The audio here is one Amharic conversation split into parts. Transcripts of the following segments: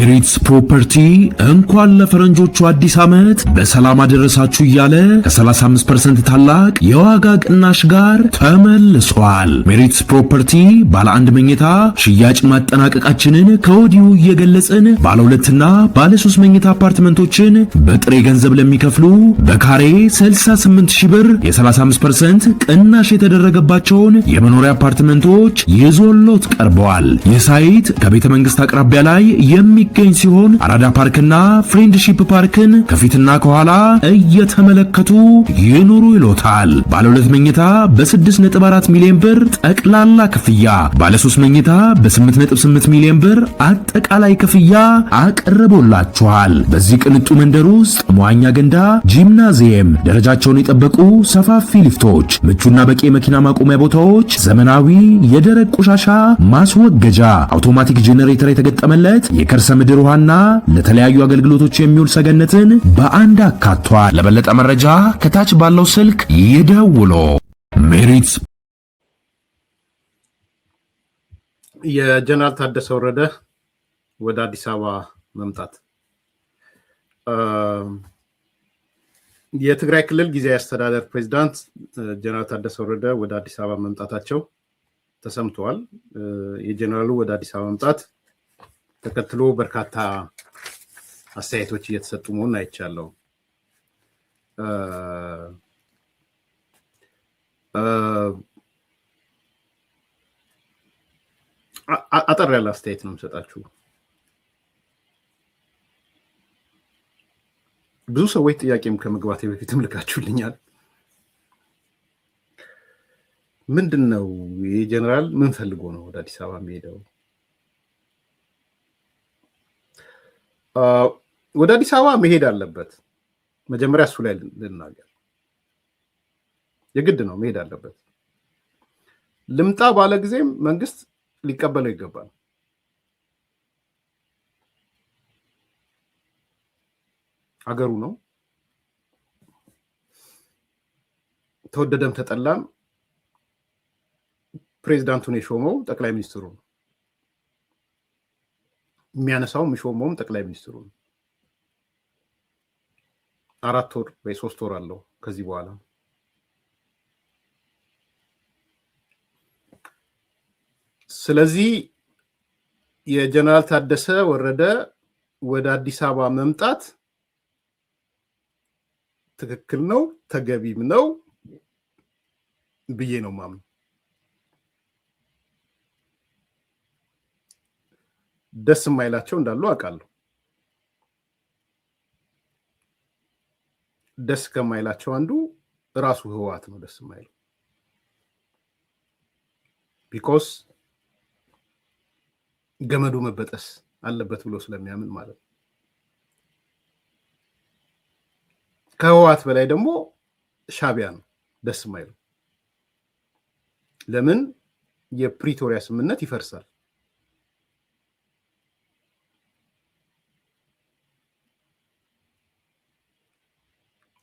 ሜሪትስ ፕሮፐርቲ እንኳን ለፈረንጆቹ አዲስ ዓመት በሰላም አደረሳችሁ እያለ ከ35% ታላቅ የዋጋ ቅናሽ ጋር ተመልሷል። ሜሪትስ ፕሮፐርቲ ባለ አንድ መኝታ ሽያጭ ማጠናቀቃችንን ከወዲሁ እየገለጽን ባለ ሁለትና ባለ 3 መኝታ አፓርትመንቶችን በጥሬ ገንዘብ ለሚከፍሉ በካሬ 68000 ብር የ35% ቅናሽ የተደረገባቸውን የመኖሪያ አፓርትመንቶች ይዞሎት ቀርበዋል። ይህ ሳይት ከቤተ መንግስት አቅራቢያ ላይ የሚገኝ ሲሆን አራዳ ፓርክና ፍሬንድሺፕ ፓርክን ከፊትና ከኋላ እየተመለከቱ ይኖሩ ይሎታል። ባለ 2 መኝታ በ6.4 ሚሊዮን ብር ጠቅላላ ክፍያ፣ ባለ 3 መኝታ በ8.8 ሚሊዮን ብር አጠቃላይ ክፍያ አቀርቦላችኋል። በዚህ ቅንጡ መንደር ውስጥ መዋኛ ገንዳ፣ ጂምናዚየም፣ ደረጃቸውን የጠበቁ ሰፋፊ ሊፍቶች፣ ምቹና በቂ የመኪና ማቆሚያ ቦታዎች፣ ዘመናዊ የደረቅ ቆሻሻ ማስወገጃ፣ አውቶማቲክ ጄኔሬተር የተገጠመለት የከርሰ ምድር ውሃና ለተለያዩ አገልግሎቶች የሚውል ሰገነትን በአንድ አካቷል። ለበለጠ መረጃ ከታች ባለው ስልክ ይደውሉ። ሜሪትስ የጀነራል ታደሰ ወረደ ወደ አዲስ አበባ መምጣት የትግራይ ክልል ጊዜያዊ አስተዳደር ፕሬዝዳንት ጀነራል ታደሰ ወረደ ወደ አዲስ አበባ መምጣታቸው ተሰምቷል። የጀነራሉ ወደ አዲስ አበባ መምጣት ተከትሎ በርካታ አስተያየቶች እየተሰጡ መሆኑን አይቻለሁ። አጠር ያለ አስተያየት ነው የምሰጣችሁ። ብዙ ሰዎች ጥያቄም ከመግባቴ በፊትም ልካችሁልኛል። ምንድነው የጀነራል ምን ፈልጎ ነው ወደ አዲስ አበባ የሚሄደው? ወደ አዲስ አበባ መሄድ አለበት። መጀመሪያ እሱ ላይ ልናገር። የግድ ነው መሄድ አለበት። ልምጣ ባለ ጊዜም መንግስት ሊቀበለው ይገባል። አገሩ ነው። ተወደደም ተጠላም ፕሬዝዳንቱን የሾመው ጠቅላይ ሚኒስትሩ ነው። የሚያነሳው የሚሾመውም ጠቅላይ ሚኒስትሩ ነው። 4 ወር ወይ 3 ወር አለው ከዚህ በኋላ። ስለዚህ የጀነራል ታደሰ ወረደ ወደ አዲስ አበባ መምጣት ትክክል ነው፣ ተገቢም ነው ብዬ ነው ማምነው። ደስ የማይላቸው እንዳሉ አውቃለሁ። ደስ ከማይላቸው አንዱ ራሱ ህወሓት ነው ደስ የማይለው። ቢኮዝ ገመዱ መበጠስ አለበት ብሎ ስለሚያምን ማለት ነው። ከህወሓት በላይ ደግሞ ሻዕቢያ ነው ደስ የማይለው። ለምን? የፕሪቶሪያ ስምምነት ይፈርሳል።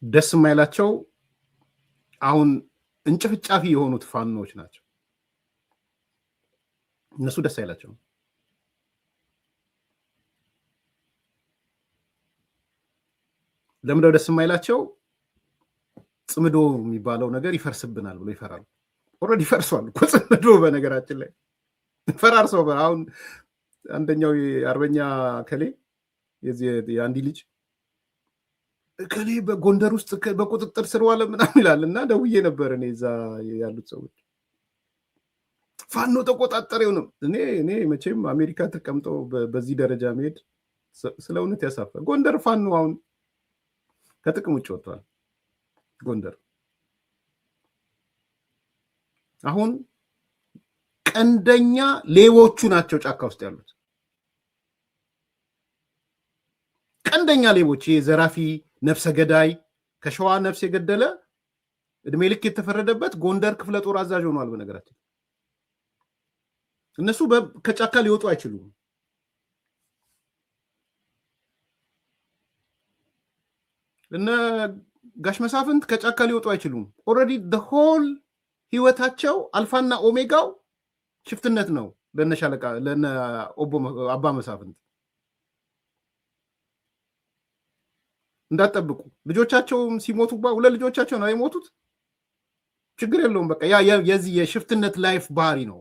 ደስ የማይላቸው አሁን እንጭፍጫፊ የሆኑት ፋኖች ናቸው። እነሱ ደስ አይላቸው። ለምንድነው ደስ የማይላቸው? ጽምዶ የሚባለው ነገር ይፈርስብናል ብሎ ይፈራሉ። ኦልሬዲ ፈርሷል እኮ ጽምዶ። በነገራችን ላይ ፈራርሰው አሁን አንደኛው የአርበኛ ከሌ የአንዲ ልጅ ከሌ በጎንደር ውስጥ በቁጥጥር ስር ዋለ ምናምን ይላል እና ደውዬ ነበር እኔ እዛ ያሉት ሰዎች ፋኖ ተቆጣጠረው ነው። እኔ መቼም አሜሪካ ተቀምጦ በዚህ ደረጃ መሄድ ስለ እውነት ያሳፋል። ጎንደር ፋኖ አሁን ከጥቅም ውጭ ወጥቷል። ጎንደር አሁን ቀንደኛ ሌቦቹ ናቸው ጫካ ውስጥ ያሉት። ቀንደኛ ሌቦች፣ የዘራፊ ነፍሰ ገዳይ፣ ከሸዋ ነፍስ የገደለ እድሜ ልክ የተፈረደበት ጎንደር ክፍለ ጦር አዛዥ ሆኗል። በነገራችን እነሱ ከጫካ ሊወጡ አይችሉም። እነ ጋሽ መሳፍንት ከጫካ ሊወጡ አይችሉም። ኦልሬዲ the whole ህይወታቸው አልፋና ኦሜጋው ሽፍትነት ነው። ለነ ሻለቃ ለነ አባ መሳፍንት እንዳትጠብቁ። ልጆቻቸውም ሲሞቱባ ሁለት ልጆቻቸው ነው የሞቱት። ችግር የለውም። በቃ ያ የዚህ የሽፍትነት ላይፍ ባህሪ ነው።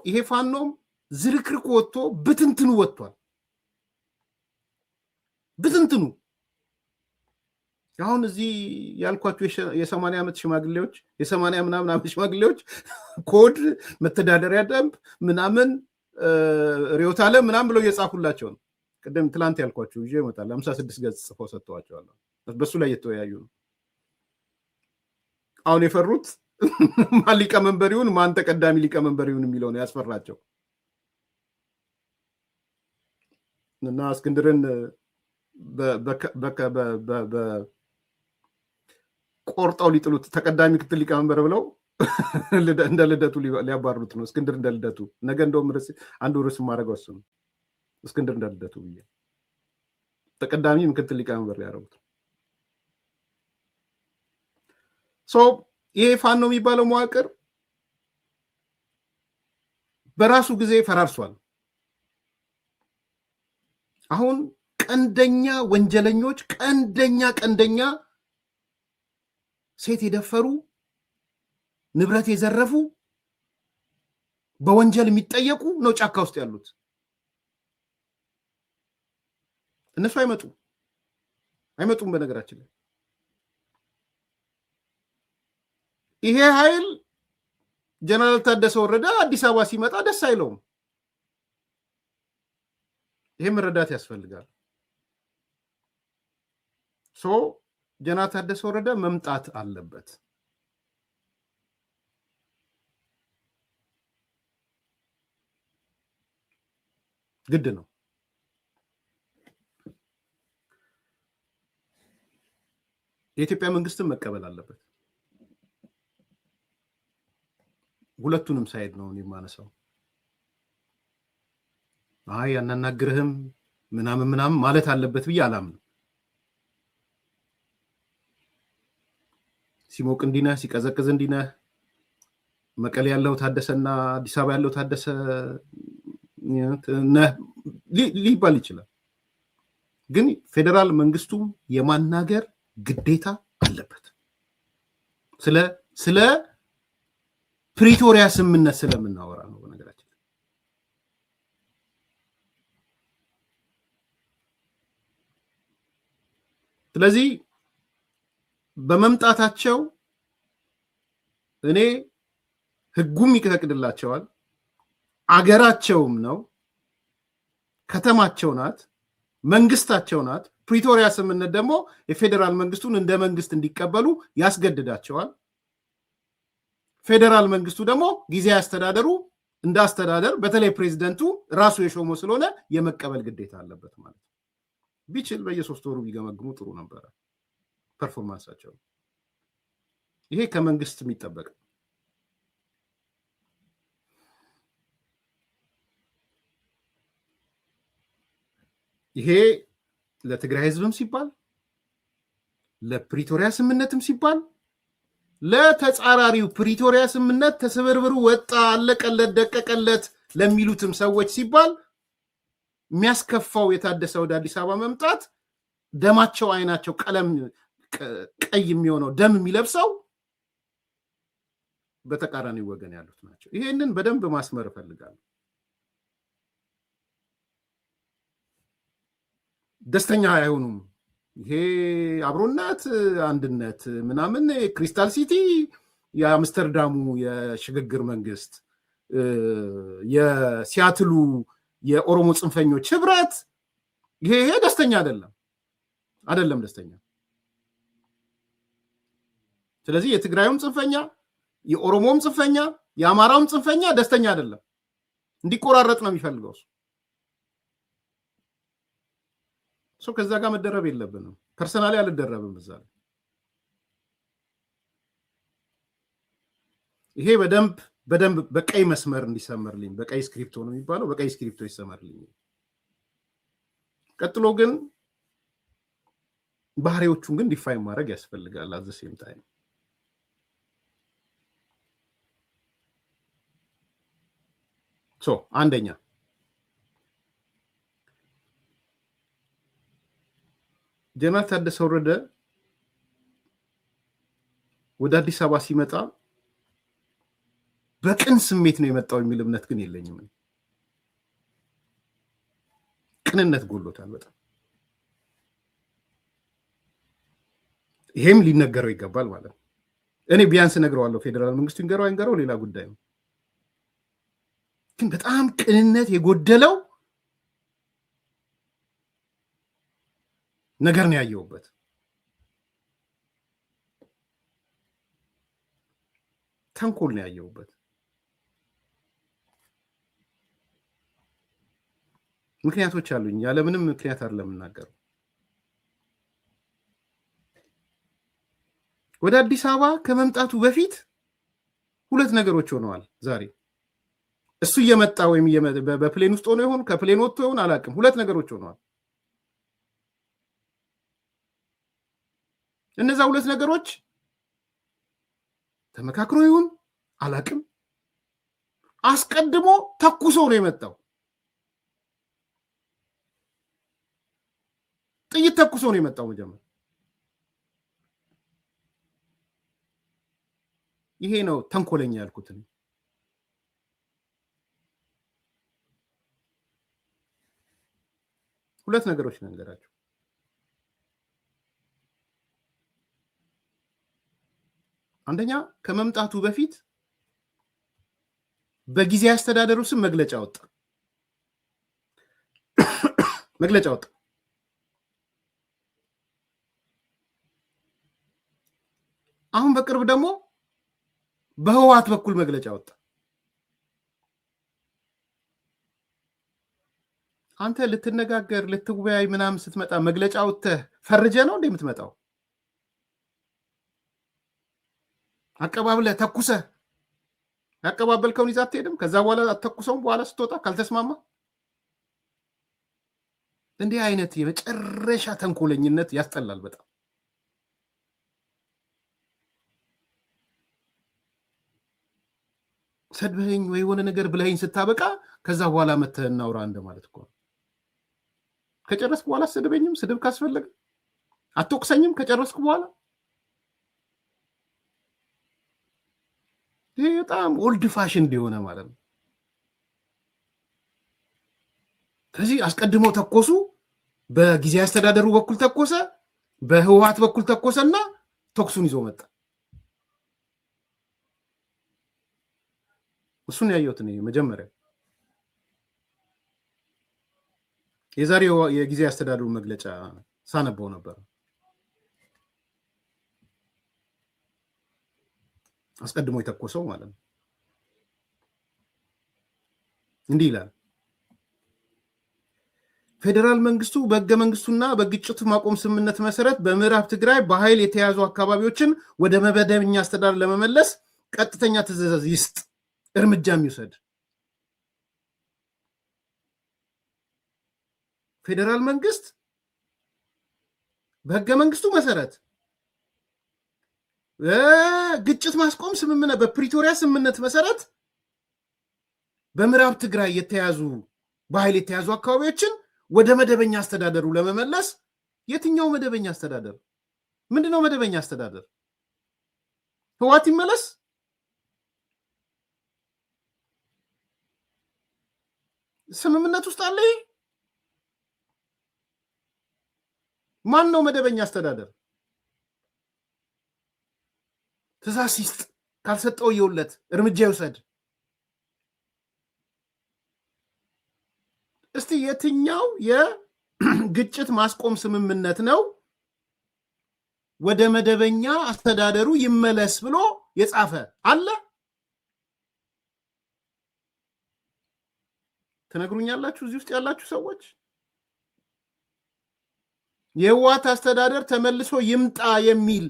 ይሄ ፋኖም ዝርክርክ ወጥቶ ብትንትኑ ወጥቷል። ብትንትኑ አሁን እዚህ ያልኳቸው የ80 ዓመት ሽማግሌዎች የ80 ምናምን ዓመት ሽማግሌዎች ኮድ መተዳደሪያ ደንብ ምናምን ሪዮት ዓለም ምናምን ብለው እየጻፉላቸው ነው። ቅድም ትላንት ያልኳቸው ይዤ ይመጣል 56 ገጽ ጽፈው ሰጥተዋቸዋል። በሱ ላይ እየተወያዩ ነው። አሁን የፈሩት ማን ሊቀመንበር ይሁን ማን ተቀዳሚ ሊቀመንበር ይሁን የሚለው ነው ያስፈራቸው። እና እስክንድርን ቆርጠው ሊጥሉት ተቀዳሚ ክትል ሊቀመንበር ብለው እንደ ልደቱ ሊያባሩት ነው። እስክንድር እንደ ልደቱ ነገ እንደውም አንዱ ርዕስ ማድረገው እሱ ነው። እስክንድር እንደ ልደቱ ብዬ ተቀዳሚ ምክትል ሊቀመንበር ሊያደርጉት ይሄ ፋኖ የሚባለው መዋቅር በራሱ ጊዜ ፈራርሷል። አሁን ቀንደኛ ወንጀለኞች ቀንደኛ ሴት የደፈሩ ንብረት የዘረፉ በወንጀል የሚጠየቁ ነው ጫካ ውስጥ ያሉት። እነሱ አይመጡም። በነገራችን ላይ ይሄ ኃይል ጀነራል ታደሰ ወረደ አዲስ አበባ ሲመጣ ደስ አይለውም። ይሄ መረዳት ያስፈልጋል። ጀነራል ታደሰ ወረደ መምጣት አለበት። ግድ ነው። የኢትዮጵያ መንግስትም መቀበል አለበት። ሁለቱንም ሳይድ ነው የማነሳው። አይ አናናግርህም ምናምን ማለት አለበት ብዬ አላምንም። ሲሞቅ እንዲነህ ሲቀዘቅዝ እንዲነህ መቀሌ ያለው ታደሰና አዲስ አበባ ያለው ታደሰ ሊባል ይችላል። ግን ፌዴራል መንግስቱም የማናገር ግዴታ አለበት። ስለ ፕሪቶሪያ ስምምነት ስለምናወራ ነው በነገራችን። ስለዚህ በመምጣታቸው እኔ ህጉም ይፈቅድላቸዋል፣ አገራቸውም ነው፣ ከተማቸው ናት፣ መንግስታቸው ናት። ፕሪቶሪያ ስምምነት ደግሞ የፌዴራል መንግስቱን እንደ መንግስት እንዲቀበሉ ያስገድዳቸዋል። ፌዴራል መንግስቱ ደግሞ ጊዜያዊ አስተዳደሩ እንደ አስተዳደር በተለይ ፕሬዚደንቱ ራሱ የሾሞ ስለሆነ የመቀበል ግዴታ አለበት ማለት ነው። ቢችል በየ3 ወሩ ቢገመግሙ ጥሩ ነበረ ፐርፎርማንሳቸው። ይሄ ከመንግስት የሚጠበቅ ይሄ ለትግራይ ህዝብም ሲባል ለፕሪቶሪያ ስምምነትም ሲባል ለተጻራሪው ፕሪቶሪያ ስምምነት ተስበርብሩ ወጣ አለቀለት ደቀቀለት ለሚሉትም ሰዎች ሲባል የሚያስከፋው የታደሰ ወደ አዲስ አበባ መምጣት ደማቸው አይናቸው ቀለም ቀይ የሚሆነው ደም የሚለብሰው በተቃራኒ ወገን ያሉት ናቸው። ይሄንን በደንብ ማስመር እፈልጋለሁ። ደስተኛ አይሆኑም። ይሄ አብሮነት አንድነት ምናምን ክሪስታል ሲቲ የአምስተርዳሙ የሽግግር መንግስት የሲያትሉ የኦሮሞ ጽንፈኞች ህብረት ይሄ ደስተኛ አይደለም ደስተኛ። ስለዚህ የትግራዩም ጽንፈኛ የኦሮሞም ጽንፈኛ የአማራውም ጽንፈኛ ደስተኛ አይደለም። እንዲቆራረጥ ነው የሚፈልገው እሱ። ከዛ ጋር መደረብ የለብንም። ፐርሰናሊ አልደረብም በዛ ላይ። ይሄ በደንብ በቀይ መስመር እንዲሰመርልኝ፣ በቀይ ስክሪፕቶ ነው የሚባለው፣ በቀይ ስክሪፕቶ ይሰመርልኝ። ቀጥሎ ግን ባህሪዎቹን ግን ዲፋይን ማድረግ ያስፈልጋል። አዘ ሴም ታይም አንደኛ ጀነራል ታደሰ ወረደ ወደ አዲስ አበባ ሲመጣ በቅን ስሜት ነው የመጣው የሚል እምነት ግን የለኝም። ቅንነት ጎሎታል በጣም። ይሄም ሊነገረው ይገባል ማለት ነው። እኔ ቢያንስ ነግረዋለሁ፣ ፌዴራል መንግስቱ ይንገረው አይንገረው ሌላ ጉዳይ ነው። ግን በጣም ቅንነት የጎደለው ነገር ነው ያየውበት። ተንኮል ነው ያየውበት። ምክንያቶች አሉኝ፣ ያለምንም ምክንያት አይደለም የምናገረው። ወደ አዲስ አበባ ከመምጣቱ በፊት ሁለት ነገሮች ሆነዋል። ዛሬ እሱ እየመጣ ወይም በፕሌን ውስጥ ሆኖ ይሆን ከፕሌን ወጥቶ ይሆን አላውቅም፣ ሁለት ነገሮች ሆነዋል። እነዛ ሁለት ነገሮች ተመካክሮ ይሁን አላውቅም፣ አስቀድሞ ተኩሶ ነው የመጣው። ጥይት ተኩሶ ነው የመጣው መጀመሪያ። ይሄ ነው ተንኮለኛ ያልኩት። ሁለት ነገሮች ነገራቸው። አንደኛ ከመምጣቱ በፊት በጊዜያዊ አስተዳደሩ ስም መግለጫ ወጣ። አሁን በቅርብ ደግሞ በህወሓት በኩል መግለጫ ወጣ። አንተ ልትነጋገር ልትወያይ ምናምን ስትመጣ መግለጫ ወጥተህ ፈርጀ ነው እንዴ የምትመጣው? አቀባብለህ ተኩሰህ ያቀባበልከውን ይዘህ አትሄድም? ከዛ በኋላ አትተኩሰውም? በኋላ ስትወጣ ካልተስማማ እንዲህ አይነት የመጨረሻ ተንኮለኝነት ያስጠላል በጣም። ሰድበኝ ወይ የሆነ ነገር ብለኸኝ ስታበቃ ከዛ በኋላ መተህ እናውራ እንደማለት እኮ። ከጨረስክ በኋላ አትሰድበኝም? ስድብ ካስፈለገ አትወቅሰኝም? ከጨረስክ በኋላ ይሄ በጣም ኦልድ ፋሽን እንዲሆነ ማለት ነው። ስለዚህ አስቀድመው ተኮሱ። በጊዜያዊ አስተዳደሩ በኩል ተኮሰ፣ በህወሓት በኩል ተኮሰና ተኩሱን ይዞ መጣ። እሱን ያየሁት ነው መጀመሪያ። የዛሬው የጊዜያዊ አስተዳደሩ መግለጫ ሳነበው ነበር። አስቀድሞ የተኮሰው ማለት ነው። እንዲህ ይላል። ፌዴራል መንግስቱ በህገ መንግስቱና በግጭት ማቆም ስምምነት መሰረት በምዕራብ ትግራይ በኃይል የተያዙ አካባቢዎችን ወደ መደበኛ አስተዳደር ለመመለስ ቀጥተኛ ትዕዛዝ ይስጥ፣ እርምጃም ይውሰድ። ፌዴራል መንግስት በህገ መንግስቱ መሰረት ግጭት ማስቆም ስምምነት በፕሪቶሪያ ስምምነት መሰረት በምዕራብ ትግራይ የተያዙ በኃይል የተያዙ አካባቢዎችን ወደ መደበኛ አስተዳደሩ ለመመለስ የትኛው መደበኛ አስተዳደር? ምንድነው መደበኛ አስተዳደር? ህወሓት ይመለስ? ስምምነት ውስጥ አለ? ማን ነው መደበኛ አስተዳደር? ትዕዛዝ ይስጥ፣ ካልሰጠው ይውለት፣ እርምጃ ይውሰድ። እስቲ የትኛው የግጭት ማስቆም ስምምነት ነው ወደ መደበኛ አስተዳደሩ ይመለስ ብሎ የጻፈ አለ? ትነግሩኛላችሁ? እዚህ ውስጥ ያላችሁ ሰዎች የህወሓት አስተዳደር ተመልሶ ይምጣ የሚል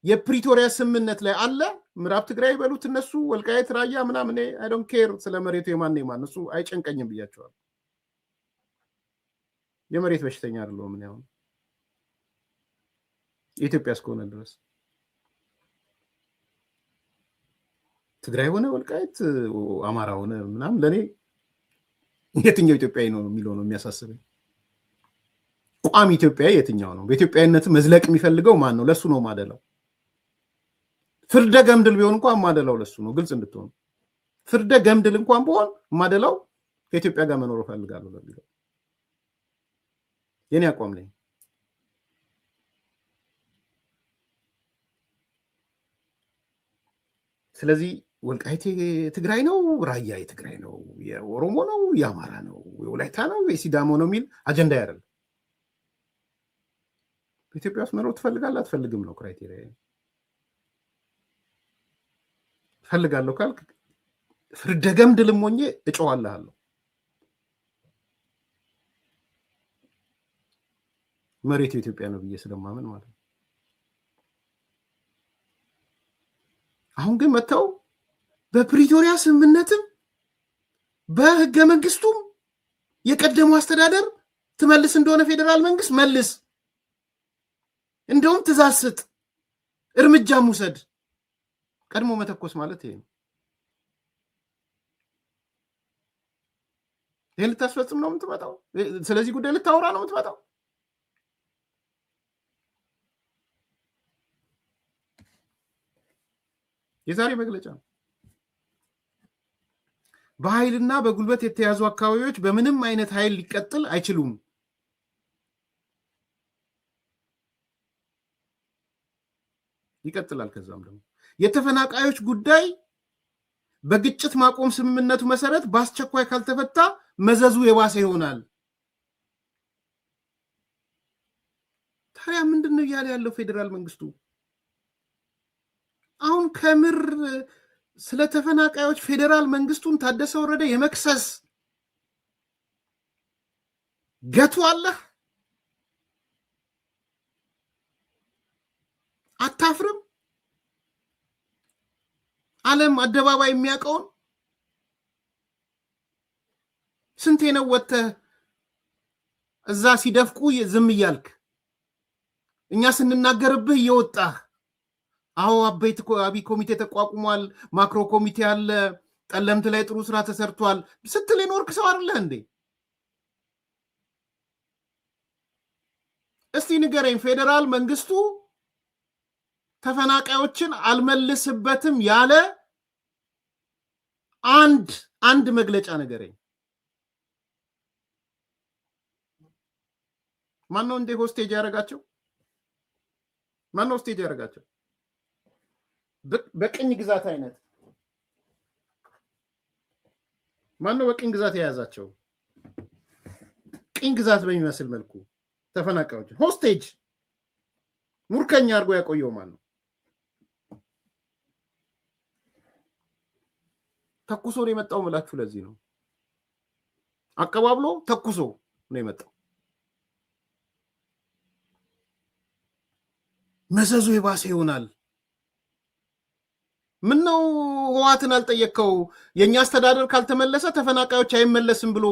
የፕሪቶሪያ ስምምነት ላይ አለ? ምዕራብ ትግራይ ይበሉት እነሱ ወልቃይት፣ ራያ ምናምን አይ ዶንት ኬር ስለ መሬቱ የማን እሱ አይጨንቀኝም ብያቸዋል። የመሬት በሽተኛ አይደለሁም ምን ያው ኢትዮጵያ እስከሆነ ድረስ። ትግራይ ሆነ ወልቃይት አማራ ሆነ ምናምን ለኔ የትኛው ኢትዮጵያዊ ነው የሚለው ነው የሚያሳስበኝ። ቋሚ ኢትዮጵያዊ የትኛው ነው? በኢትዮጵያዊነት መዝለቅ የሚፈልገው ማን ነው? ለሱ ነው ማደላው። ፍርደ ገምድል ቢሆን እንኳን ማደላው ለሱ ነው። ግልጽ እንድትሆኑ ፍርደ ገምድል እንኳን ቢሆን ማደላው ከኢትዮጵያ ጋር መኖር እፈልጋለሁ ለሚለው የኔ አቋም ነኝ። ስለዚህ ወልቃይቴ ትግራይ ነው፣ ራያ የትግራይ ነው፣ የኦሮሞ ነው፣ የአማራ ነው፣ የወላይታ ነው፣ የሲዳሞ ነው የሚል አጀንዳ አይደለም። በኢትዮጵያ ውስጥ መኖር ትፈልጋለህ አትፈልግም ነው ክራይቴሪያ። ፈልጋለሁ ካልክ ፍርደ ገምድልም ሆኜ እጮዋለሁ። መሬት የኢትዮጵያ ነው ብዬ ስለማምን ማለት ነው። አሁን ግን መተው በፕሪቶሪያ ስምምነትም በህገ መንግስቱም የቀደመው አስተዳደር ትመልስ እንደሆነ ፌዴራል መንግስት መልስ፣ እንደውም ትእዛዝ ስጥ፣ እርምጃም ውሰድ። ቀድሞ መተኮስ ማለት ይሄ ነው። ይሄን ልታስፈጽም ነው የምትመጣው? ስለዚህ ጉዳይ ልታወራ ነው የምትመጣው? የዛሬ መግለጫ በኃይልና በጉልበት የተያዙ አካባቢዎች በምንም አይነት ኃይል ሊቀጥል አይችሉም። ይቀጥላል። ከዛም ደግሞ የተፈናቃዮች ጉዳይ በግጭት ማቆም ስምምነቱ መሰረት በአስቸኳይ ካልተፈታ መዘዙ የባሰ ይሆናል። ታዲያ ምንድነው እያለ ያለው ፌዴራል መንግስቱ? አሁን ከምር ስለ ተፈናቃዮች ፌዴራል መንግስቱን ታደሰ ወረደ የመክሰስ ገቱ አለ? አታፍርም? ዓለም አደባባይ የሚያውቀውን ስንቴ ነው ወጥተህ እዛ ሲደፍቁ ዝም እያልክ እኛ ስንናገርብህ እየወጣህ አዎ አብይ ኮሚቴ ተቋቁሟል፣ ማክሮ ኮሚቴ አለ፣ ጠለምት ላይ ጥሩ ስራ ተሰርቷል ስትል የኖርክ ሰው አይደለህ እንዴ? እስቲ ንገረኝ፣ ፌዴራል መንግስቱ ተፈናቃዮችን አልመልስበትም ያለ አንድ መግለጫ ንገረኝ። ማነው እንደ ሆስቴጅ ያደረጋቸው? ማነው ሆስቴጅ ያደረጋቸው? በቅኝ ግዛት አይነት ማነው በቅኝ ግዛት የያዛቸው? ቅኝ ግዛት በሚመስል መልኩ ተፈናቃዮችን ሆስቴጅ ሙርከኛ አድርጎ ያቆየው ማን ነው? ተኩሶ ነው የመጣው ምላችሁ። ለዚህ ነው አቀባብሎ ተኩሶ ነው የመጣው። መዘዙ የባሰ ይሆናል። ምን ነው ህዋትን አልጠየቀው? የኛ አስተዳደር ካልተመለሰ ተፈናቃዮች አይመለስም ብሎ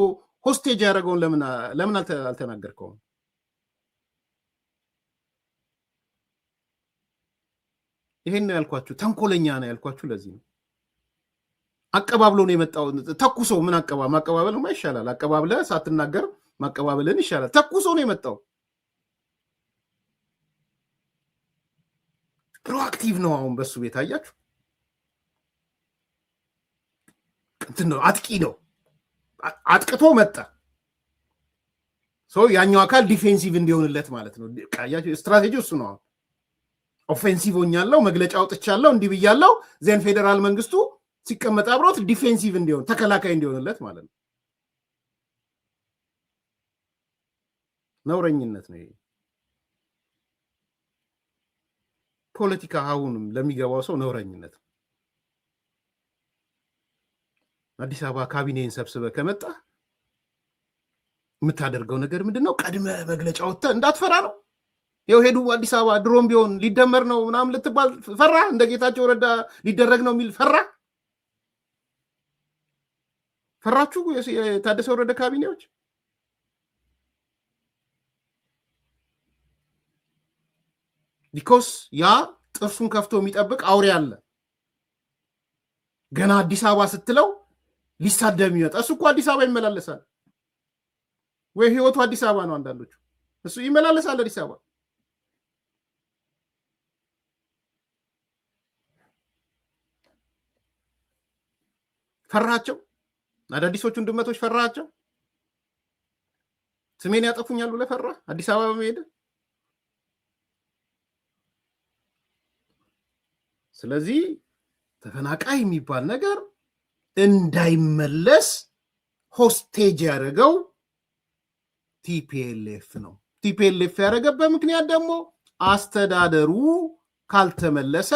ሆስቴጅ ያደረገውን ለምን አልተናገርከውም? ይሄን ነው ያልኳችሁ። ተንኮለኛ ነው ያልኳችሁ ለዚህ ነው። አቀባብሎ ነው የመጣው። ተኩሶ ምን ማቀባበልማ ይሻላል። አቀባብለ ሳትናገር ማቀባበልን ይሻላል። ተኩሶ ነው የመጣው። ፕሮአክቲቭ ነው። አሁን በሱ ቤት አያችሁ፣ እንትን ነው፣ አጥቂ ነው። አጥቅቶ መጣ። ያኛው አካል ዲፌንሲቭ እንዲሆንለት ማለት ነው። ስትራቴጂ እሱ ነው። ኦፌንሲቭ ሆኛለሁ፣ መግለጫ አውጥቻለሁ፣ እንዲህ ብያለሁ። ዜን ፌዴራል መንግስቱ ሲቀመጥ አብሮት ዲፌንሲቭ እንዲሆን ተከላካይ እንዲሆንለት ማለት ነው። ነውረኝነት ነው ይሄ። ፖለቲካ አሁንም ለሚገባው ሰው ነውረኝነት ነው። አዲስ አበባ ካቢኔን ሰብስበ ከመጣ የምታደርገው ነገር ምንድነው? ቀድመ መግለጫ ወጥተህ እንዳትፈራ ነው። ይኸው ሄዱ አዲስ አበባ ድሮም ቢሆን ሊደመር ነው ምናምን ልትባል ፈራ። እንደ ጌታቸው ረዳ ሊደረግ ነው የሚል ፈራችሁ የታደሰ ወረደ ካቢኔዎች። ቢኮስ ያ ጥርሱን ከፍቶ የሚጠብቅ አውሬ አለ። ገና አዲስ አበባ ስትለው ሊሳደብ የሚመጣ እሱ እኮ አዲስ አበባ ይመላለሳል ወይ ህይወቱ አዲስ አበባ ነው። አንዳንዶቹ እሱ ይመላለሳል አዲስ አበባ። ፈራቸው አዳዲሶቹን ድመቶች ፈራቸው። ስሜን ያጠፉኛል ብለህ ፈራ አዲስ አበባ በመሄድ። ስለዚህ ተፈናቃይ የሚባል ነገር እንዳይመለስ ሆስቴጅ ያደረገው ቲፒኤልኤፍ ነው። ቲፒኤልኤፍ ያደረገበት ምክንያት ደግሞ አስተዳደሩ ካልተመለሰ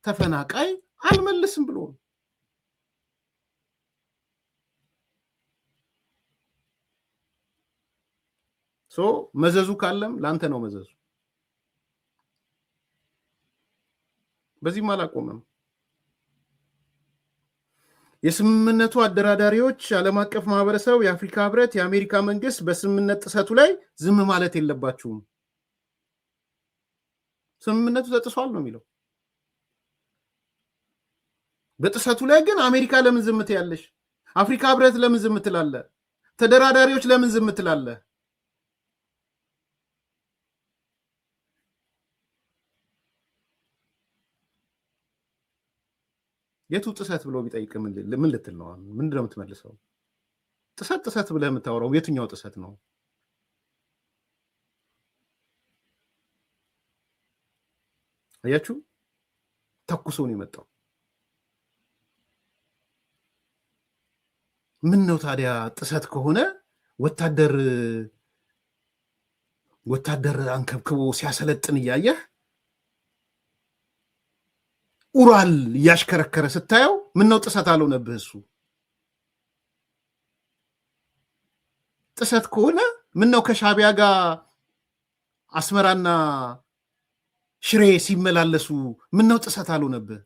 ተፈናቃይ አልመልስም ብሎ ነው። መዘዙ ካለም ለአንተ ነው መዘዙ። በዚህም አላቆመም። የስምምነቱ አደራዳሪዎች ዓለም አቀፍ ማህበረሰብ፣ የአፍሪካ ህብረት፣ የአሜሪካ መንግስት በስምምነት ጥሰቱ ላይ ዝም ማለት የለባችሁም። ስምምነቱ ተጥሷል ነው የሚለው። በጥሰቱ ላይ ግን አሜሪካ ለምን ዝም ትያለሽ? አፍሪካ ህብረት ለምን ዝም ትላለ? ተደራዳሪዎች ለምን ዝም ትላለ? የቱ ጥሰት ብሎ ቢጠይቅ ምን ልትል ነው? ምንድን ነው የምትመልሰው? ጥሰት ብለህ የምታወራው የትኛው ጥሰት ነው? አያችሁ፣ ተኩሶ ነው የመጣው። ምን ነው ታዲያ ጥሰት ከሆነ ወታደር አንከብክቦ ሲያሰለጥን እያየህ ኡራል እያሽከረከረ ስታየው ምን ነው ጥሰት አልሆነብህ? እሱ ጥሰት ከሆነ ምን ነው ከሻቢያ ጋር አስመራና ሽሬ ሲመላለሱ ምን ነው ጥሰት አልሆነብህ?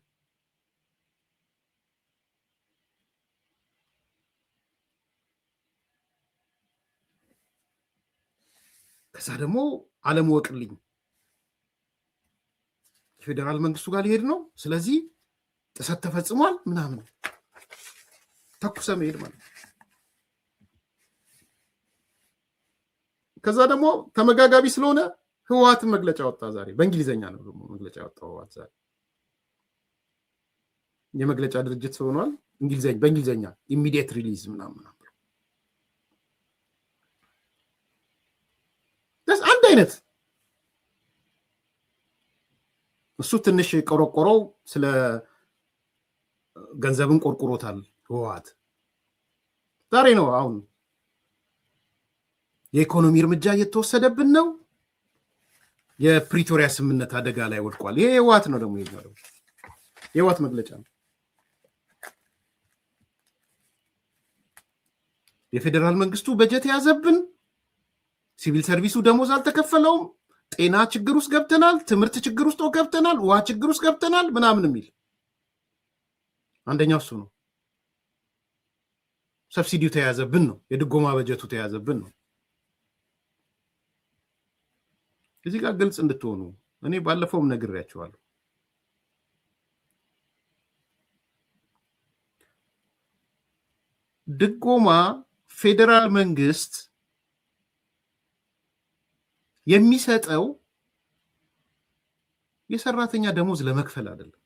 ከዛ ደግሞ አለመወቅልኝ ፌዴራል መንግስቱ ጋር ሊሄድ ነው፣ ስለዚህ ጥሰት ተፈጽሟል ምናምን ተኩሰ መሄድ ማለት ነው። ከዛ ደግሞ ተመጋጋቢ ስለሆነ ህወሓትን መግለጫ ወጣ ዛሬ። በእንግሊዘኛ ነው ደግሞ መግለጫ ወጣው ህወሓት ዛሬ። የመግለጫ ድርጅት ሆኗል። በእንግሊዘኛ ኢሚዲየት ሪሊዝ ምናምን አንድ አይነት። እሱ ትንሽ ቆረቆረው፣ ስለ ገንዘብን ቆርቆሮታል ህወሓት። ዛሬ ነው አሁን የኢኮኖሚ እርምጃ እየተወሰደብን ነው፣ የፕሪቶሪያ ስምምነት አደጋ ላይ ወድቋል። ይሄ ህወሓት ነው ደግሞ የሚለው የህወሓት መግለጫ ነው። የፌዴራል መንግስቱ በጀት ያዘብን፣ ሲቪል ሰርቪሱ ደሞዝ አልተከፈለውም፣ ጤና ችግር ውስጥ ገብተናል፣ ትምህርት ችግር ውስጥ ገብተናል፣ ውሃ ችግር ውስጥ ገብተናል ምናምን የሚል አንደኛው እሱ ነው። ሰብሲዲው ተያዘብን ነው፣ የድጎማ በጀቱ ተያዘብን ነው። እዚህ ጋር ግልጽ እንድትሆኑ እኔ ባለፈውም ነግሬያቸዋለሁ። ድጎማ ፌዴራል መንግስት የሚሰጠው የሰራተኛ ደሞዝ ለመክፈል አይደለም።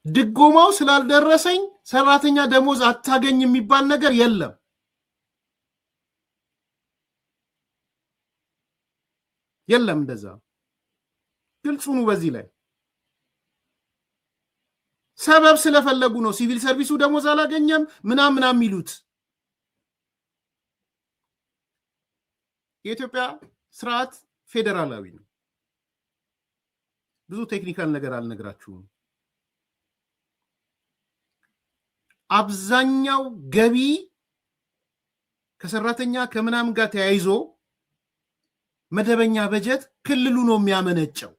ድጎማው ስላልደረሰኝ ሰራተኛ ደሞዝ አታገኝ የሚባል ነገር የለም። የለም እንደዛ። ግልጹኑ በዚህ ላይ ሰበብ ስለፈለጉ ነው። ሲቪል ሰርቪሱ ደሞዝ አላገኘም ምናምን የሚሉት። የኢትዮጵያ ስርዓት ፌዴራላዊ ነው። ብዙ ቴክኒካል ነገር አልነግራችሁም። አብዛኛው ገቢ ከሰራተኛ ከምናምን ጋር ተያይዞ መደበኛ በጀት ክልሉ ነው የሚያመነጨው።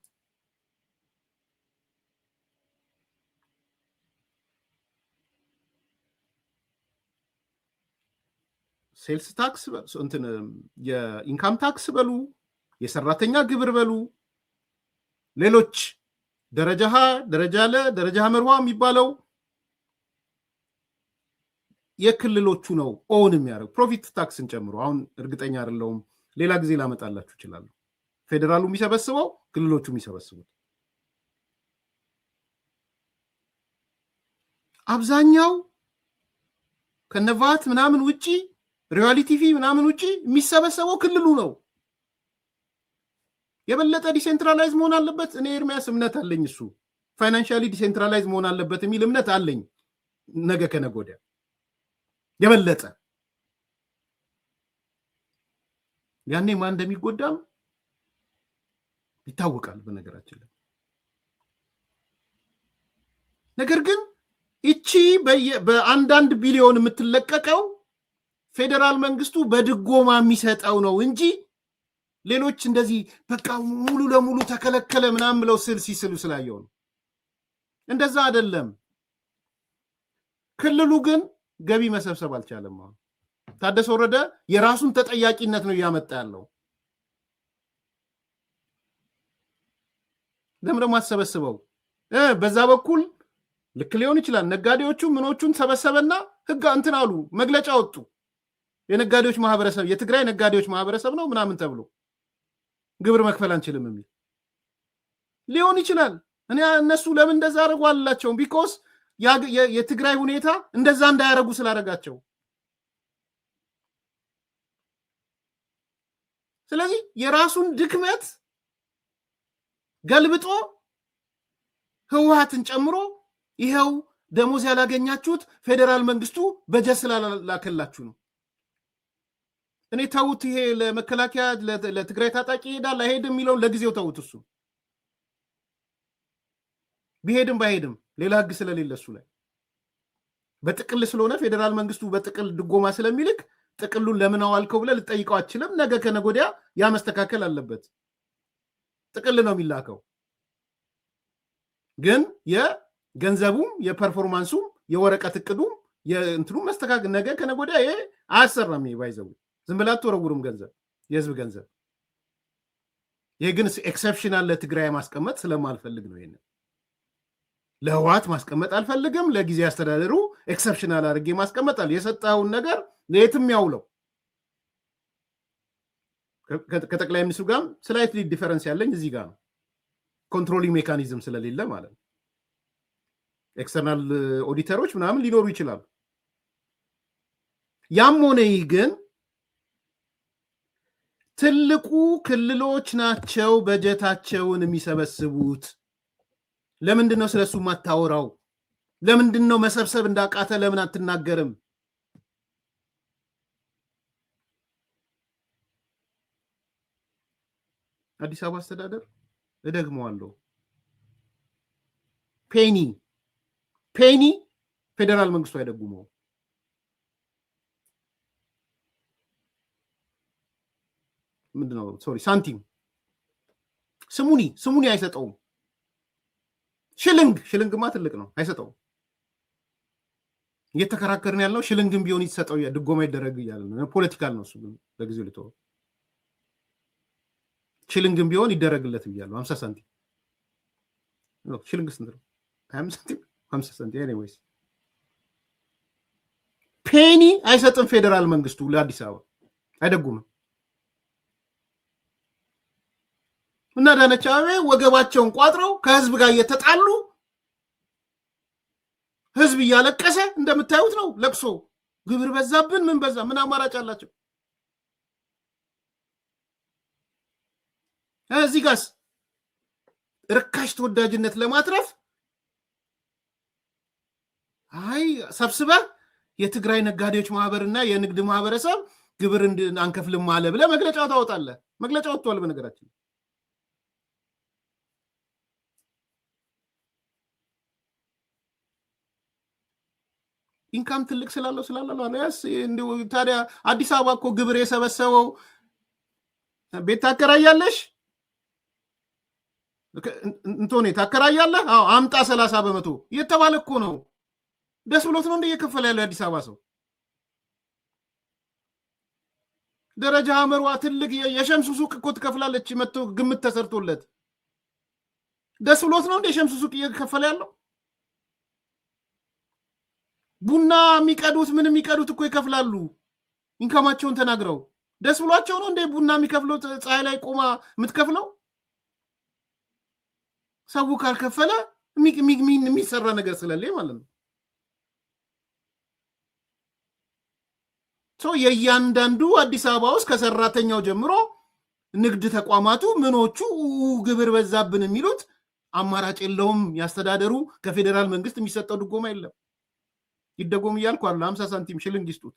ሴልስ ታክስ እንትን የኢንካም ታክስ በሉ፣ የሰራተኛ ግብር በሉ፣ ሌሎች ደረጃ ሀ፣ ደረጃ ለ፣ ደረጃ ሐመርዋ የሚባለው የክልሎቹ ነው ኦን የሚያደርግ ፕሮፊት ታክስን ጨምሮ። አሁን እርግጠኛ አይደለሁም፣ ሌላ ጊዜ ላመጣላችሁ እችላለሁ። ፌዴራሉ የሚሰበስበው ክልሎቹ የሚሰበስቡት አብዛኛው ከነቫት ምናምን ውጪ ሪያሊቲ ፊ ምናምን ውጪ የሚሰበሰበው ክልሉ ነው። የበለጠ ዲሴንትራላይዝ መሆን አለበት። እኔ ኤርሚያስ እምነት አለኝ፣ እሱ ፋይናንሻሊ ዲሴንትራላይዝ መሆን አለበት የሚል እምነት አለኝ። ነገ ከነገ ወዲያ የበለጠ ያኔ ማን እንደሚጎዳም ይታወቃል በነገራችን ላይ። ነገር ግን እቺ በአንዳንድ ቢሊዮን የምትለቀቀው ፌዴራል መንግስቱ በድጎማ የሚሰጠው ነው እንጂ ሌሎች እንደዚህ በቃ ሙሉ ለሙሉ ተከለከለ ምናምን ብለው ሲስሉ ስላየው ነው። እንደዛ አይደለም። ክልሉ ግን ገቢ መሰብሰብ አልቻለም። አሁን ታደሰ ወረደ የራሱን ተጠያቂነት ነው እያመጣ ያለው። ለምን ደግሞ አሰበስበው? በዛ በኩል ልክ ሊሆን ይችላል። ነጋዴዎቹ ምኖቹን ሰበሰበና ህግ እንትን አሉ፣ መግለጫ ወጡ። የነጋዴዎች ማህበረሰብ የትግራይ ነጋዴዎች ማህበረሰብ ነው ምናምን ተብሎ ግብር መክፈል አንችልም የሚል ሊሆን ይችላል። እኔ እነሱ ለምን እንደዛ አደረጉ አላቸውም። ቢኮዝ የትግራይ ሁኔታ እንደዛ እንዳያደርጉ ስላደረጋቸው። ስለዚህ የራሱን ድክመት ገልብጦ ህወሓትን ጨምሮ ይሄው ደሞዝ ያላገኛችሁት ፌዴራል መንግስቱ በጀት ስላላከላችሁ ነው። እኔ ተውት፣ ይሄ ለመከላከያ ለትግራይ ታጣቂ ይሄዳል አይሄድም የሚለውን ለጊዜው ተውት። እሱ ቢሄድም ባይሄድም ሌላ ህግ ስለሌለ እሱ ላይ በጥቅል ስለሆነ ፌዴራል መንግስቱ በጥቅል ድጎማ ስለሚልክ ጥቅሉን ለምን አዋልከው ብለህ ልጠይቀው አትችልም። ነገ ከነገ ወዲያ ያ መስተካከል አለበት። ጥቅል ነው የሚላከው። ግን የገንዘቡም የፐርፎርማንሱም የወረቀት እቅዱም የእንትኑ መስተካከል ነገ ከነገ ወዲያ ይሄ አያሰራም። ባይዘው ዝም ብላ አትወረውሩም ገንዘብ፣ የህዝብ ገንዘብ። ይሄ ግን ኤክሰፕሽናል ለትግራይ ማስቀመጥ ስለማልፈልግ ነው። ይሄን ለህወሓት ማስቀመጥ አልፈልግም። ለጊዜ አስተዳደሩ ኤክሰፕሽናል አድርጌ ማስቀመጣል። የሰጠውን ነገር ለየትም ያውለው። ከጠቅላይ ሚኒስትሩ ጋር ስላይትሊ ዲፈረንስ ያለኝ እዚህ ጋር ነው። ኮንትሮሊንግ ሜካኒዝም ስለሌለ ማለት ነው። ኤክስተርናል ኦዲተሮች ምናምን ሊኖሩ ይችላሉ። ያም ሆነ ይህ ግን ትልቁ ክልሎች ናቸው በጀታቸውን የሚሰበስቡት። ለምንድን ነው ስለሱ ማታወራው? ለምንድን ነው መሰብሰብ እንዳቃተ ለምን አትናገርም? አዲስ አበባ አስተዳደር እደግመዋለሁ፣ ፔኒ ፌዴራል መንግስቱ አይደጉመው። ምንድነው? ሶሪ ሳንቲም ስሙኒ አይሰጠውም። ሽልንግማ ትልቅ ነው፣ አይሰጠውም። እየተከራከርን ያለው ሽልንግም ቢሆን ይሰጠው ድጎማ ይደረግ እያለ ነው። ፖለቲካል ነው እሱ። ግን ለጊዜው ልተወው። ሽልንግም ቢሆን ይደረግለት ብያለሁ። 50 ሳንቲም ሽልንግ ስንት ነው? 25 ሳንቲም 50 ሳንቲም። ኤኒዌይስ ፔኒ አይሰጥም ፌዴራል መንግስቱ ለአዲስ አበባ አይደጉምም። እና አዳነች አቤቤ ወገባቸውን ቋጥረው ከህዝብ ጋር እየተጣሉ ህዝብ እያለቀሰ እንደምታዩት ነው። ለቅሶ ግብር በዛብን ምን በዛ ምን አማራጭ አላቸው? እዚህ ጋርስ ርካሽ ተወዳጅነት ለማትረፍ አይ ሰብስበህ የትግራይ ነጋዴዎች ማህበርና የንግድ ማህበረሰብ ግብር አንከፍልም አለ ብለህ መግለጫ ታወጣለህ። መግለጫ ወጥቷል። በነገራችን ኢንካም ትልቅ ስላለው ያስ እንደው ታዲያ አዲስ አበባ እኮ ግብር የሰበሰበው ቤት ታከራያለሽ እንቶኔ ታከራያለህ? አዎ አምጣ 30% እየተባለ እኮ ነው። ደስ ብሎት ነው እንደ እየከፈለ ያለው የአዲስ አበባ ሰው። ደረጃ ሐመርዋ ትልቅ የሸምሱ ሱቅ እኮ ትከፍላለች። መጥቶ ግምት ተሰርቶለት ደስ ብሎት ነው እንደ ሸምሱ ሱቅ እየከፈለ ያለው? ቡና የሚቀዱት ምን የሚቀዱት እኮ ይከፍላሉ ኢንካማቸውን ተናግረው። ደስ ብሏቸው ነው እንደ ቡና የሚከፍለው ፀሐይ ላይ ቆማ የምትከፍለው? ሰው ካልከፈለ የሚሰራ ነገር ስለሌ ማለት ነው። የእያንዳንዱ አዲስ አበባ ውስጥ ከሰራተኛው ጀምሮ ንግድ ተቋማቱ ምኖቹ ግብር በዛብን የሚሉት አማራጭ የለውም። ያስተዳደሩ ከፌዴራል መንግስት የሚሰጠው ድጎማ የለም። ይደጎም እያልኩ አለ 50 ሳንቲም ሽልንግ ይስጡት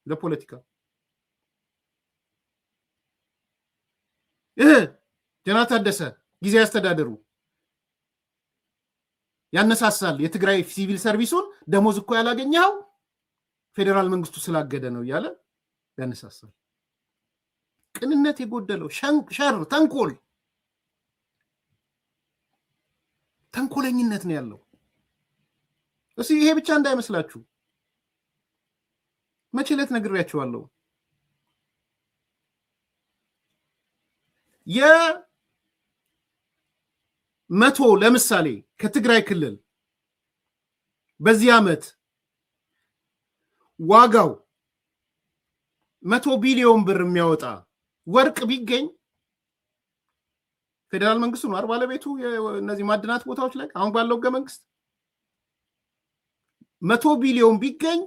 ለፖለቲካ። ጀነራል ታደሰ ጊዜ ያስተዳደሩ ያነሳሳል። የትግራይ ሲቪል ሰርቪሱን ደሞዝ እኮ ያላገኘው ፌዴራል መንግስቱ ስላገደ ነው እያለ ያነሳሳል። ቅንነት የጎደለው ሸር፣ ተንኮለኝነት ነው ያለው። ይሄ ብቻ እንዳይመስላችሁ። መቼ ዕለት ነግሬያችኋለሁ። የመቶ ለምሳሌ ከትግራይ ክልል በዚህ ዓመት ዋጋው 100 ቢሊዮን ብር የሚያወጣ ወርቅ ቢገኝ ፌዴራል መንግስቱ ነው አይደል ባለቤቱ እነዚህ ማዕድናት ቦታዎች ላይ አሁን ባለው ህገ መንግስት 100 ቢሊዮን ቢገኝ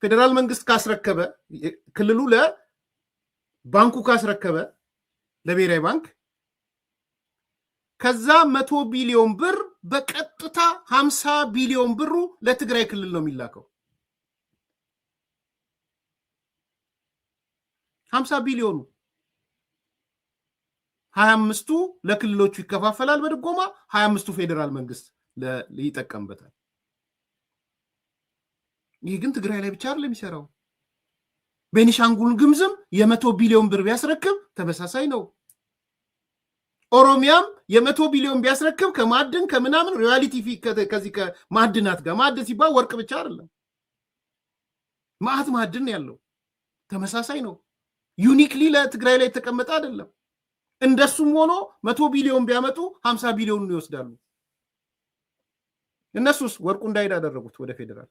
ፌዴራል መንግስት ካስረከበ ክልሉ ለባንኩ ካስረከበ ለብሔራዊ ባንክ ከዛ 100 ቢሊዮን ብር በቀጥታ 50 ቢሊዮን ብሩ ለትግራይ ክልል ነው የሚላከው። 50 ቢሊዮኑ 25ቱ ለክልሎቹ ይከፋፈላል በድጎማ 25ቱ ፌዴራል መንግስት ይጠቀምበታል። ይህ ግን ትግራይ ላይ ብቻ አይደለም የሚሰራው። ቤኒሻንጉል ጉሙዝም የ100 ቢሊዮን ብር ቢያስረክብ ተመሳሳይ ነው። ኦሮሚያም የ100 ቢሊዮን ቢያስረክብ ከማዕድን ከምናምን ሪያሊቲ ከዚህ ከማዕድናት ጋር ማዕድን ሲባል ወርቅ ብቻ አይደለም ማዕድን ያለው ተመሳሳይ ነው። ዩኒክሊ ለትግራይ ላይ የተቀመጠ አይደለም። እንደሱም ሆኖ 100 ቢሊዮን ቢያመጡ 50 ቢሊዮን ይወስዳሉ። እነሱስ ወርቁ እንዳይሄድ አደረጉት ወደ ፌዴራል።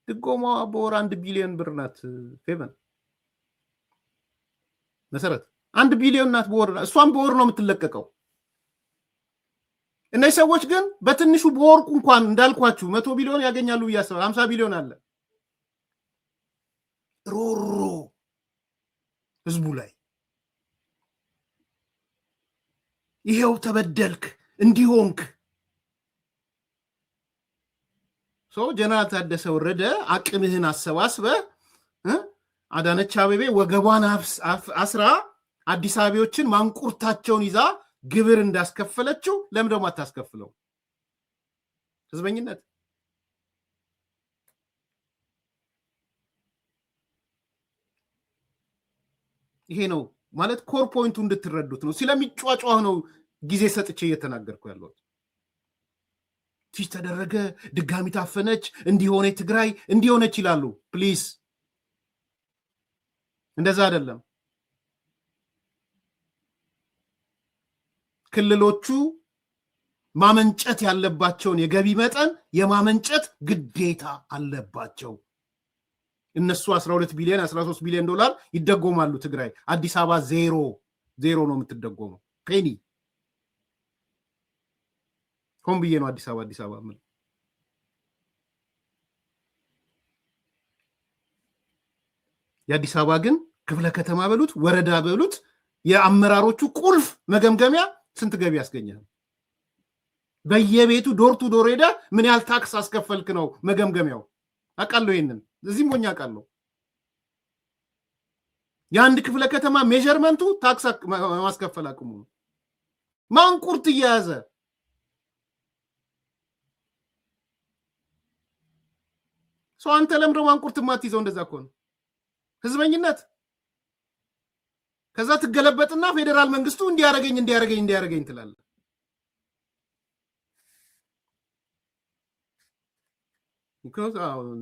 ድጎማ በወር 1 ቢሊዮን ብር ናት። ፌቨን መሰረት 1 ቢሊዮን ናት በወር። እሷም በወር ነው የምትለቀቀው። እነዚህ ሰዎች ግን በትንሹ በወርቁ እንኳን እንዳልኳችሁ 100 ቢሊዮን ያገኛሉ ብያስባል። 50 ቢሊዮን አለ ሮሮ ህዝቡ ላይ ይሄው ተበደልክ እንዲሆንክ ጀነራል ታደሰ ወረደ አቅምህን አሰባስበ አዳነች አቤቤ ወገቧን አስራ አዲስ አበባዎችን ማንቁርታቸውን ይዛ ግብር እንዳስከፈለችው ለምን ደግሞ አታስከፍለው? ህዝበኝነት ይሄ ነው ማለት ኮር ፖይንቱ እንድትረዱት ነው። ስለሚጫጫው ነው ጊዜ ሰጥቼ እየተናገርኩ ያለሁት። ቲሽ ተደረገ፣ ድጋሚ ታፈነች፣ እንዲሆነ ትግራይ እንዲሆነች ይላሉ። ፕሊዝ እንደዛ አይደለም። ክልሎቹ ማመንጨት ያለባቸውን የገቢ መጠን የማመንጨት ግዴታ አለባቸው። እነሱ 12 ቢሊዮን 13 ቢሊዮን ዶላር ይደጎማሉ። ትግራይ አዲስ አበባ ዜሮ ነው የምትደጎመው። ፔኒ ሆን ብዬ ነው አዲስ አበባ ምን የአዲስ አበባ ግን ክፍለ ከተማ በሉት ወረዳ በሉት የአመራሮቹ ቁልፍ መገምገሚያ ስንት ገቢ ያስገኛል? በየቤቱ ዶር ቱ ዶር ሄደ ምን ያህል ታክስ አስከፈልክ ነው መገምገሚያው። አውቃለሁ ይሄንን እዚህም ሆኜ አውቃለሁ። የአንድ ክፍለ ከተማ ሜዠርመንቱ ታክስ ማስከፈል አቅሙ ነው። ማንቁርት እየያዘ አንተ ለምንድነው ማንቁርት ማትይዘው? እንደዛ እኮ ነው ህዝበኝነት። ከዛ ትገለበጥና ፌዴራል መንግስቱ እንዲያረገኝ ትላለህ።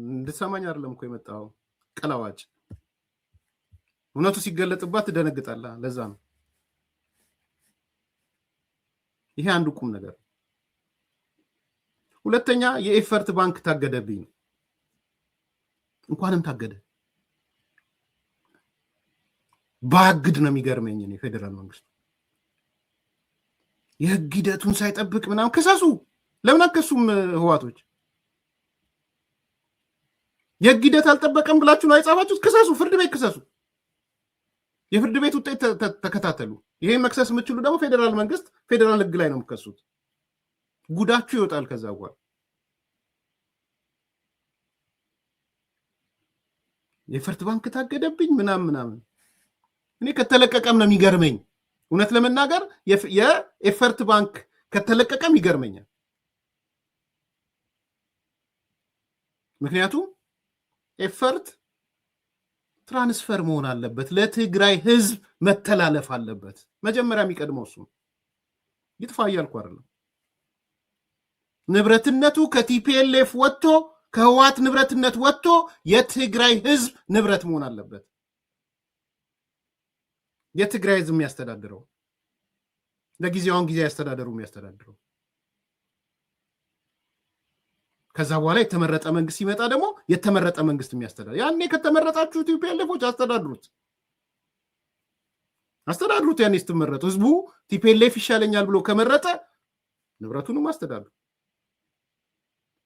እንድትሰማኝ አይደለም እኮ የመጣው። ቀላዋጭ እውነቱ ሲገለጥባት ትደነግጣለህ። ለዛ ነው ይሄ አንዱ ቁም ነገር። ሁለተኛ የኤፈርት ባንክ ታገደብኝ። እንኳንም ታገደ ባግድ ነው የሚገርመኝ። እኔ ፌደራል መንግስት የህግ ሂደቱን ሳይጠብቅ ምናምን ከሳሱ። ለምን አከሱም? ህዋቶች የህግ ሂደት አልጠበቀም ብላችሁ ነው አይጻፋችሁት? ከሳሱ፣ ፍርድ ቤት ከሳሱ፣ የፍርድ ቤት ውጤት ተከታተሉ። ይሄን መክሰስ የምትችሉ ደግሞ ፌደራል መንግስት ፌደራል ህግ ላይ ነው የምትከሱት። ጉዳችሁ ይወጣል። ከዛ በኋላ የኤፈርት ባንክ ታገደብኝ ምናምን እኔ ከተለቀቀም ነው የሚገርመኝ። እውነት ለመናገር የኤፈርት ባንክ ከተለቀቀም ይገርመኛል። ምክንያቱም ኤፈርት ትራንስፈር መሆን አለበት፣ ለትግራይ ህዝብ መተላለፍ አለበት። መጀመሪያ የሚቀድመው እሱ ይጥፋ እያልኩ አይደለም። ንብረትነቱ ከቲፒኤልኤፍ ወጥቶ ከህወሓት ንብረትነት ወጥቶ የትግራይ ህዝብ ንብረት መሆን አለበት። የትግራይ ህዝብ የሚያስተዳድረው ለጊዜውን ጊዜ ያስተዳደሩ የሚያስተዳድረው። ከዛ በኋላ የተመረጠ መንግስት ሲመጣ ደግሞ የተመረጠ መንግስት የሚያስተዳድር። ያኔ ከተመረጣችሁ ቲፒኤልኤፎች አስተዳድሩት። ያኔ ስትመረጡ ህዝቡ ቲፒኤልኤፍ ይሻለኛል ብሎ ከመረጠ ንብረቱንም አስተዳድሩ።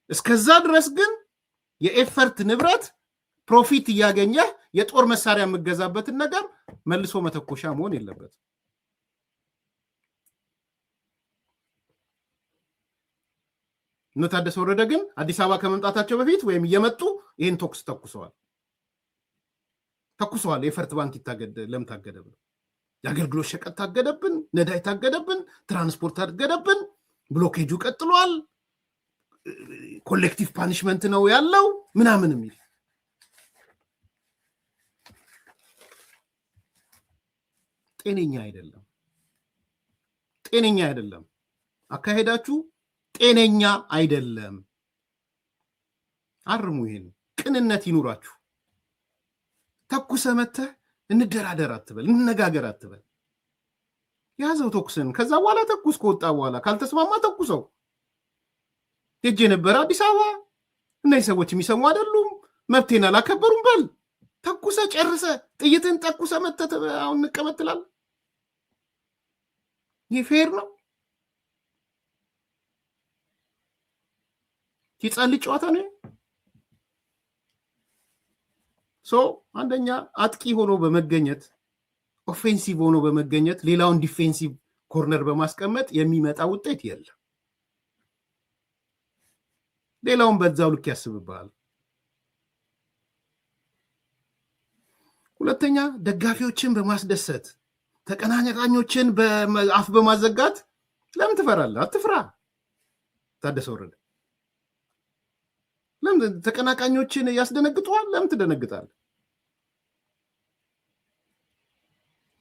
እስከዛ ድረስ ግን የኤፈርት ንብረት ፕሮፊት እያገኘ የጦር መሳሪያ የምገዛበትን ነገር መልሶ መተኮሻ መሆን የለበት። እነ ታደሰ ወረደ ግን አዲስ አበባ ከመምጣታቸው በፊት ወይም እየመጡ ይህን ቶክስ ተኩሰዋል። የኤፈርት ባንክ ይታገደ፣ ለምን ታገደ ብለው የአገልግሎት ሸቀጥ ታገደብን፣ ነዳጅ ታገደብን፣ ትራንስፖርት ታገደብን፣ ብሎኬጁ ቀጥሏል፣ ኮሌክቲቭ ፓኒሽመንት ነው ያለው ምናምን የሚል ጤነኛ አይደለም። አካሄዳችሁ ጤነኛ አይደለም። አርሙ። ይሄን ቅንነት ይኑራችሁ። ተኩሰ መተህ እንደራደር አትበል፣ እንነጋገር አትበል። ያዘው ተኩስን። ከዛ በኋላ ተኩስ ከወጣ በኋላ ካልተስማማ ተኩሰው። ሄጄ ነበር አዲስ አበባ፣ እነዚህ ሰዎች የሚሰሙ አይደሉም፣ መብቴን አላከበሩም በል። ተኩሰ ጨርሰ ጥይትን ተኩሰ መተህ አሁን እንቀመጥ ትላለህ። ይህ ፌር ነው? ይጻል ጨዋታ ነው። አንደኛ አጥቂ ሆኖ በመገኘት ኦፌንሲቭ ሆኖ በመገኘት ሌላውን ዲፌንሲቭ ኮርነር በማስቀመጥ የሚመጣ ውጤት የለም። ሌላውን በዛው ልክ ያስብብሃል። ሁለተኛ ደጋፊዎችን በማስደሰት ተቀናቃኞችን በአፍ በማዘጋት ለምን ትፈራለህ? አትፍራ። ታደሰ ወረደ ለምን ተቀናቃኞችን ያስደነግጠዋል? ለምን ትደነግጣለህ?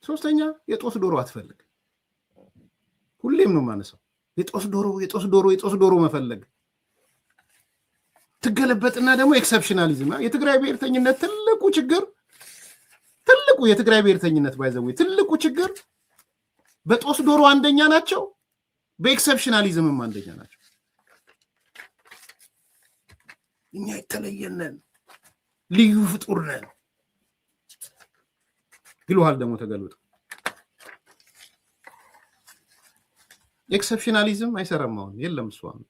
ሶስተኛ የጦስ ዶሮ አትፈልግ። ሁሌም ነው የማነሳው የጦስ ዶሮ መፈለግ። ትገለበጥና ደግሞ ኤክሰፕሽናሊዝም። የትግራይ ብሔርተኝነት ትልቁ የትግራይ ብሔርተኝነት ባይዘው ትልቁ ችግር በጦስ ዶሮ አንደኛ ናቸው፣ በኤክሰፕሽናሊዝምም አንደኛ ናቸው። እኛ የተለየነን ልዩ ፍጡር ነን ይሉሃል። ደግሞ ተገልብጦ ኤክሰፕሽናሊዝም አይሰራም። አሁን የለም እሱ አሁን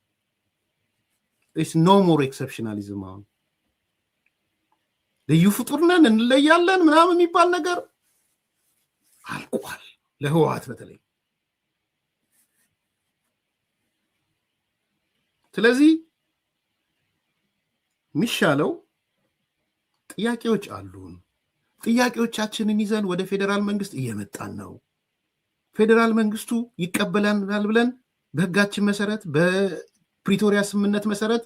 ኖ ሞር ኤክሰፕሽናሊዝም። አሁን ልዩ ፍጡር ነን እንለያለን ምናምን የሚባል ነገር አልቋል። ለህወሓት በተለይ ስለዚህ የሚሻለው ጥያቄዎች አሉን። ጥያቄዎቻችንን ይዘን ወደ ፌዴራል መንግስት እየመጣን ነው። ፌዴራል መንግስቱ ይቀበለናል ብለን በህጋችን መሰረት በፕሪቶሪያ ስምምነት መሰረት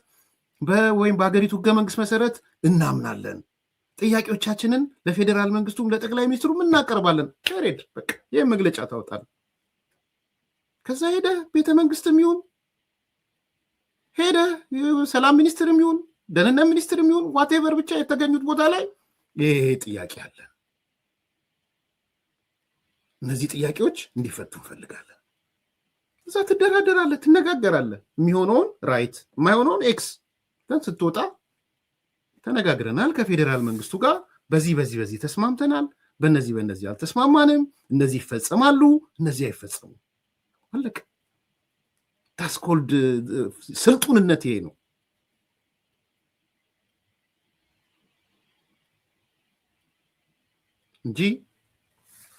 ወይም በሀገሪቱ ህገ መንግስት መሰረት እናምናለን። ጥያቄዎቻችንን ለፌዴራል መንግስቱም ለጠቅላይ ሚኒስትሩም እናቀርባለን። ሬድ በቃ ይህ መግለጫ ታወጣል። ከዛ ሄደ ቤተ መንግስትም ይሁን ሄደ ሰላም ሚኒስትርም ይሁን ደህንነት ሚኒስትርም ይሁን ዋቴቨር ብቻ የተገኙት ቦታ ላይ ይሄ ጥያቄ አለ። እነዚህ ጥያቄዎች እንዲፈቱ እንፈልጋለን። እዛ ትደራደራለህ፣ ትነጋገራለህ። የሚሆነውን ራይት፣ የማይሆነውን ኤክስ ስትወጣ ተነጋግረናል ከፌዴራል መንግስቱ ጋር በዚህ ተስማምተናል፣ በእነዚህ አልተስማማንም፣ እነዚህ ይፈጸማሉ፣ እነዚህ አይፈጸሙ። አለቀ። ታስኮልድ ስልጡንነት ይሄ ነው እንጂ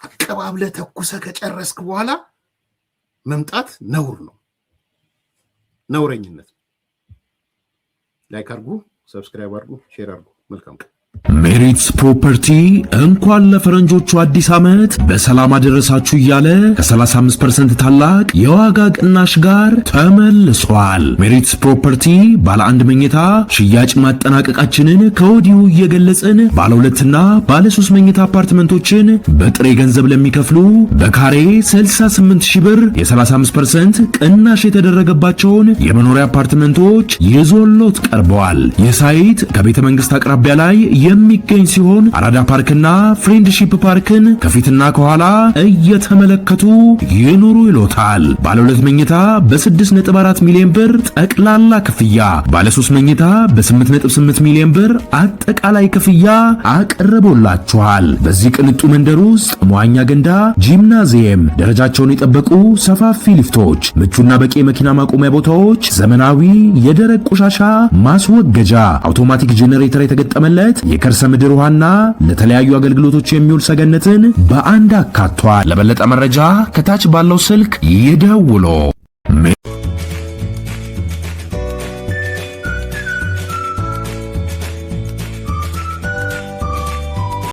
አቀባብለ ተኩሰ ከጨረስክ በኋላ መምጣት ነውር ነው፣ ነውረኝነት። ላይክ አድርጉ፣ ሰብስክራይብ አድርጉ፣ ሼር አድርጉ። መልካም ቀን። ሜሪትስ ፕሮፐርቲ እንኳን ለፈረንጆቹ አዲስ ዓመት በሰላም አደረሳችሁ እያለ ከ35% ታላቅ የዋጋ ቅናሽ ጋር ተመልሷል። ሜሪትስ ፕሮፐርቲ ባለ 1 መኝታ ሽያጭ ማጠናቀቃችንን ከወዲሁ እየገለጽን ባለ 2ና ባለ 3 መኝታ አፓርትመንቶችን በጥሬ ገንዘብ ለሚከፍሉ በካሬ 68,000 ብር የ35% ቅናሽ የተደረገባቸውን የመኖሪያ አፓርትመንቶች ይዞሎት ቀርበዋል። ይህ ሳይት ከቤተ መንግስት አቅራቢያ ላይ የሚገኝ ሲሆን አራዳ ፓርክና ፍሬንድሺፕ ፓርክን ከፊትና ከኋላ እየተመለከቱ ይኑሩ ይሎታል። ባለ 2 መኝታ በ6.4 ሚሊዮን ብር ጠቅላላ ክፍያ፣ ባለ 3 መኝታ በ8.8 ሚሊዮን ብር አጠቃላይ ክፍያ አቅርቦላችኋል። በዚህ ቅንጡ መንደር ውስጥ መዋኛ ገንዳ፣ ጂምናዚየም፣ ደረጃቸውን የጠበቁ ሰፋፊ ሊፍቶች፣ ምቹና በቂ መኪና ማቆሚያ ቦታዎች፣ ዘመናዊ የደረቅ ቆሻሻ ማስወገጃ፣ አውቶማቲክ ጄኔሬተር የተገጠመለት የከርሰ ምድር ውሃና ለተለያዩ አገልግሎቶች የሚውል ሰገነትን በአንድ አካቷል። ለበለጠ መረጃ ከታች ባለው ስልክ ይደውሉ።